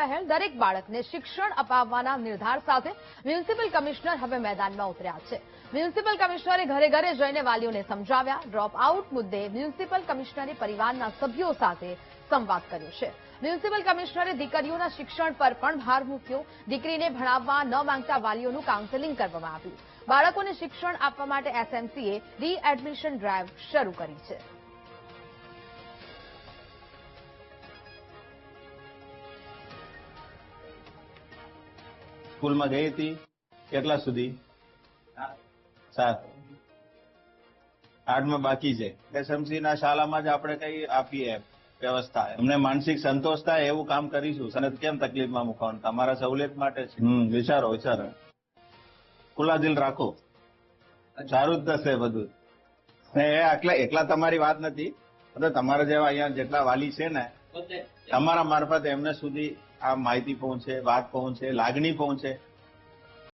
પહેલ દરેક બાળકને શિક્ષણ અપાવવાના નિર્ધાર સાથે મ્યુનિસિપલ કમિશનર હવે મેદાનમાં ઉતર્યા છે. મ્યુનિસિપલ કમિશનરે ઘરે ઘરે જઈને વાલીઓને સમજાવ્યા. ડ્રોપ આઉટ મુદ્દે મ્યુનિસિપલ કમિશનરે પરિવારના સભ્યો સાથે સંવાદ કર્યો છે. મ્યુનિસિપલ કમિશનરે દીકરીઓના શિક્ષણ પર પણ ભાર મૂક્યો. દીકરીને ભણાવવા ન માંગતા વાલીઓનું કાઉન્સેલિંગ કરવામાં આવ્યું. બાળકોને શિક્ષણ આપવા માટે એસએમસીએ રીએડમિશન ડ્રાઈવ શરૂ કરી છે. સ્કૂલમાં ગઈ હતી કેટલા સુધી? 7. 8માં બાકી છે. એસએમસી ના શાળામાં જ આપણે કઈ આપીએ વ્યવસ્થા, એમને માનસિક સંતોષ થાય એવું કામ કરીશું. અને કેમ તકલીફમાં મૂકવાનું? તમારા સહુલિયત માટે છે. વિચારો. ખુલ્લા દિલ રાખો, સારું જ થશે બધું. ને એકલા તમારી વાત નથી, તમારા જેવા અહીંયા જેટલા વાલી છે ને, તમારા મારફત એમને સુધી આ માહિતી પહોંચે, વાત પહોંચે, લાગણી પહોંચે.